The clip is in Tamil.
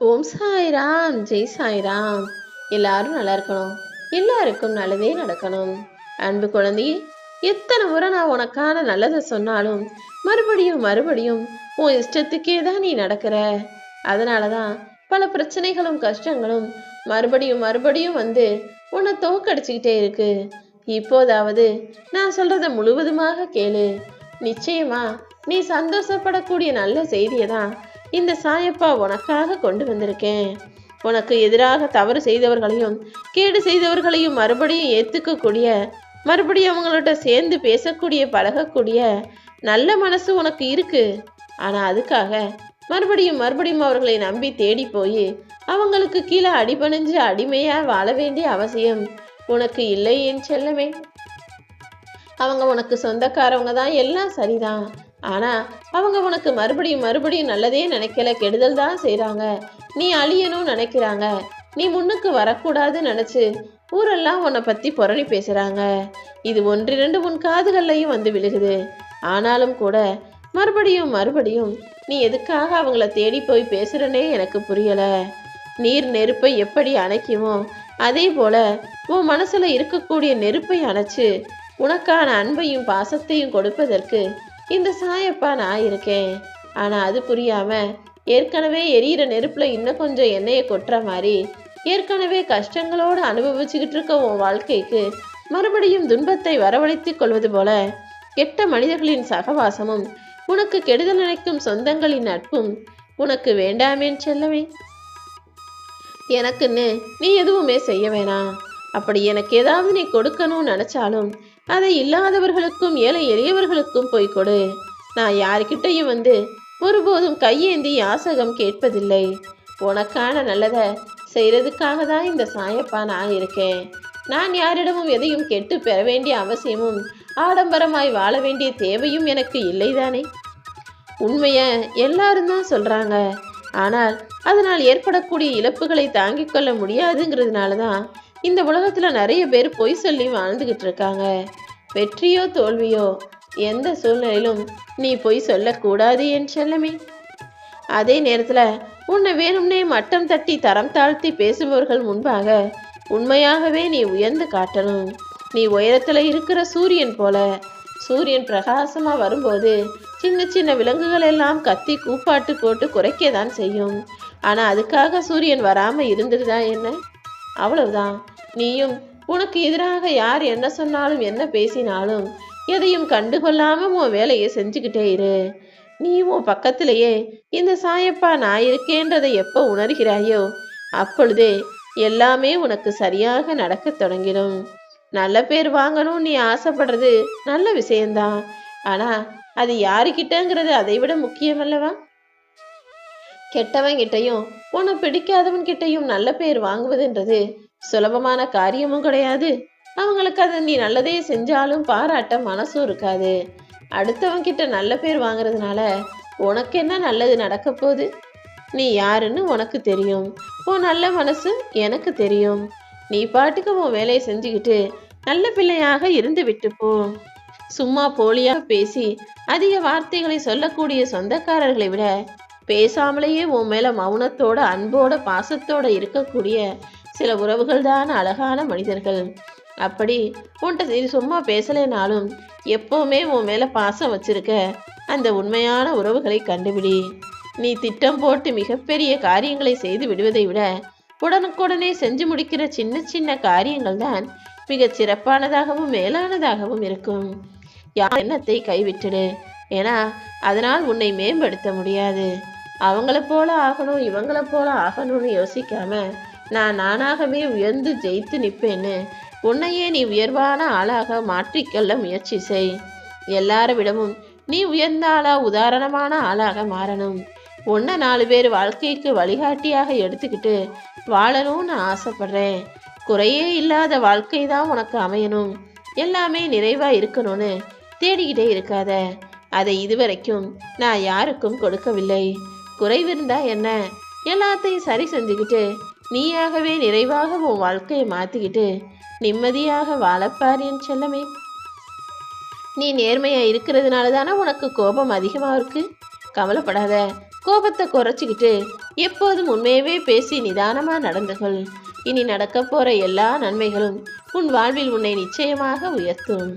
ஓம் சாய்ராம், ஜெய் சாய்ராம். எல்லாரும் நல்லா இருக்கணும். எல்லாருக்கும் நல்லதே நடக்கணும். அன்பு குழந்தையே, எத்தனை முறை நான் உனக்கான நல்லதை சொன்னாலும் மறுபடியும் மறுபடியும் உன் இஷ்டத்துக்கே தான் நீ நடக்கிற. அதனாலதான் பல பிரச்சனைகளும் கஷ்டங்களும் மறுபடியும் மறுபடியும் வந்து உன்னை தோக்கடிச்சுக்கிட்டே இருக்கு. இப்போதாவது நான் சொல்றத முழுவதுமாக கேளு. நிச்சயமா நீ சந்தோஷப்படக்கூடிய நல்ல செய்தியை தான் இந்த சாயப்பா உனக்காக கொண்டு வந்திருக்கேன். உனக்கு எதிராக தவறு செய்தவர்களையும் கேடு செய்தவர்களையும் மறுபடியும் ஏத்துக்கக்கூடிய, மறுபடியும் அவங்கள்ட்ட சேர்ந்து பேசக்கூடிய, பழகக்கூடிய நல்ல மனசு உனக்கு இருக்கு. ஆனா அதுக்காக மறுபடியும் மறுபடியும் அவர்களை நம்பி தேடி போய் அவங்களுக்கு கீழே அடிபணிஞ்சு அடிமையா வாழ வேண்டிய அவசியம் உனக்கு இல்லை என் செல்லமே. அவங்க உனக்கு சொந்தக்காரவங்க தான், எல்லாம் சரிதான். ஆனா அவங்க உனக்கு மறுபடியும் மறுபடியும் நல்லதே நினைக்கல, கெடுதல் தான் செய்யறாங்க. நீ அழியணும்னு நினைக்கிறாங்க. நீ முன்னுக்கு வரக்கூடாதுன்னு நினைச்சு ஊரெல்லாம் உன்னை பத்தி புரணி பேசுறாங்க. இது ஒன்றிரண்டு உன் காதுகள்லையும் வந்து விழுகுது. ஆனாலும் கூட மறுபடியும் மறுபடியும் நீ எதுக்காக அவங்கள தேடி போய் பேசுறனே எனக்கு புரியல. நீர் நெருப்பை எப்படி அணைக்குமோ அதே போல உன் மனசுல இருக்கக்கூடிய நெருப்பை அணைச்சு உனக்கான அன்பையும் பாசத்தையும் கொடுப்பதற்கு இந்த சாயப்பா நான் இருக்கேன். ஆனா அது புரியாம ஏற்கனவே எரியிற நெருப்புல இன்னும் கொஞ்சம் எண்ணெயை கொட்டுற மாதிரி ஏற்கனவே கஷ்டங்களோடு அனுபவிச்சுக்கிட்டு இருக்க உன் வாழ்க்கைக்கு மறுபடியும் துன்பத்தை வரவழைத்துக் கொள்வது போல கெட்ட மனிதர்களின் சகவாசமும் உனக்கு கெடுதல் நினைக்கும் சொந்தங்களின் நட்பும் உனக்கு வேண்டாமேன்னு செல்லவே. எனக்குன்னு நீ எதுவுமே செய்ய வேணாம். அப்படி எனக்கு ஏதாவது நீ கொடுக்கணும்னு நினைச்சாலும் அதை இல்லாதவர்களுக்கும் ஏழை எளியவர்களுக்கும் போய் கொடு. நான் யாருக்கிட்டையும் வந்து ஒருபோதும் கையேந்தி யாசகம் கேட்பதில்லை. உனக்கான நல்லதை செய்யறதுக்காக தான் இந்த சாயப்பா நான் இருக்கேன். நான் யாரிடமும் எதையும் கெட்டு பெற வேண்டிய அவசியமும் ஆடம்பரமாய் வாழ வேண்டிய தேவையும் எனக்கு இல்லைதானே. உண்மைய எல்லாரும் தான் சொல்றாங்க. ஆனால் அதனால் ஏற்படக்கூடிய இழப்புகளை தாங்கிக் கொள்ள முடியாதுங்கிறதுனால தான் இந்த உலகத்துல நிறைய பேர் பொய் சொல்லி வாழ்ந்துகிட்டு இருக்காங்க. வெற்றியோ தோல்வியோ எந்த சூழ்நிலையிலும் நீ பொய் சொல்லக்கூடாது என் செல்லமே. அதே நேரத்துல உன்னை வேணும்னே மட்டம் தட்டி தரம் தாழ்த்தி பேசுபவர்கள் முன்பாக உண்மையாகவே நீ உயர்ந்து காட்டணும். நீ உயரத்துல இருக்கிற சூரியன் போல. சூரியன் பிரகாசமா வரும்போது சின்ன சின்ன விலங்குகள் எல்லாம் கத்தி கூப்பாட்டு போட்டு குறைக்கதான் செய்யும். ஆனா அதுக்காக சூரியன் வராம இருந்துருதா என்ன? அவ்வளவுதான். நீயும் உனக்கு எதிராக யார் என்ன சொன்னாலும் என்ன பேசினாலும் எதையும் கண்டுகொள்ளாம உன் வேலையை செஞ்சுக்கிட்டே இரு. நீ உன் பக்கத்திலேயே இந்த சாயப்பா நான் இருக்கேன்றதை எப்போ உணர்கிறாயோ அப்பொழுதே எல்லாமே உனக்கு சரியாக நடக்க தொடங்கிடும். நல்ல பேர் வாங்கணும் நீ ஆசைப்படுறது நல்ல விஷயம்தான். ஆனா அது யாருக்கிட்டங்கிறது அதை விட முக்கியம் அல்லவா? கெட்டவன் கிட்டையும் உன்னை பிடிக்காதவன் கிட்டையும் நல்ல பேர் வாங்குவதுன்றது சுலபமான காரியமும் கிடையாது. அவங்களுக்கு அதை நீ நல்லதே செஞ்சாலும் பாராட்ட மனசும் இருக்காது. அடுத்தவன் கிட்ட நல்ல பேர் வாங்குறதுனால உனக்கு என்ன நல்லது நடக்க போகுது? நீ யாருன்னு உனக்கு தெரியும். உன் நல்ல மனசு எனக்கு தெரியும். நீ பாட்டுக்கு உன் வேலையை செஞ்சுக்கிட்டு நல்ல பிள்ளையாக இருந்து விட்டு போ. சும்மா போலியாக பேசி அதிக வார்த்தைகளை சொல்லக்கூடிய சொந்தக்காரர்களை விட பேசாமலேயே உன் மேல மௌனத்தோட அன்போட பாசத்தோட இருக்கக்கூடிய சில உறவுகள் தான் அழகான மனிதர்கள். அப்படி உன்கிட்ட சும்மா பேசலைனாலும் எப்பவுமே உன் மேல பாசம் வச்சிருக்க அந்த உண்மையான உறவுகளை கண்டுபிடி. நீ திட்டம் போட்டு மிகப்பெரிய காரியங்களை செய்து விடுவதை விட உடனுக்குடனே செஞ்சு முடிக்கிற சின்ன சின்ன காரியங்கள் தான் மிக சிறப்பானதாகவும் மேலானதாகவும் இருக்கும். யார் எண்ணத்தை கைவிட்டுடு. ஏன்னா அதனால் உன்னை மேம்படுத்த முடியாது. அவங்கள போல ஆகணும் இவங்கள போல ஆகணும்னு யோசிக்காம நானாகவே உயர்ந்து ஜெயித்து நிற்பேன்னு உன்னையே நீ உயர்வான ஆளாக மாற்றிக்கொள்ள முயற்சி செய். எல்லார விடமும் நீ உயர்ந்த ஆளா உதாரணமான ஆளாக மாறணும். உன்னை 4 பேர் வாழ்க்கைக்கு வழிகாட்டியாக எடுத்துக்கிட்டு வாழணும்னு ஆசைப்படுறேன். குறையே இல்லாத வாழ்க்கை தான் உனக்கு அமையணும். எல்லாமே நிறைவா இருக்கணும்னு தேடிக்கிட்டே இருக்காத. அதை இதுவரைக்கும் நான் யாருக்கும் கொடுக்கவில்லை. குறைவிருந்தா என்ன, எல்லாத்தையும் சரி செஞ்சுக்கிட்டு நீயாகவே நிறைவாக உன் வாழ்க்கையை மாத்திக்கிட்டு நிம்மதியாக வாழப்பார் என் செல்லமே. நீ நேர்மையா இருக்கிறதுனால தானே உனக்கு கோபம் அதிகமா இருக்கு. கவலைப்படாத. கோபத்தை குறைச்சிக்கிட்டு எப்போதும் உண்மையவே பேசி நிதானமா நடந்துகள். இனி நடக்க போற எல்லா நன்மைகளும் உன் வாழ்வில் உன்னை நிச்சயமாக உயர்த்தும்.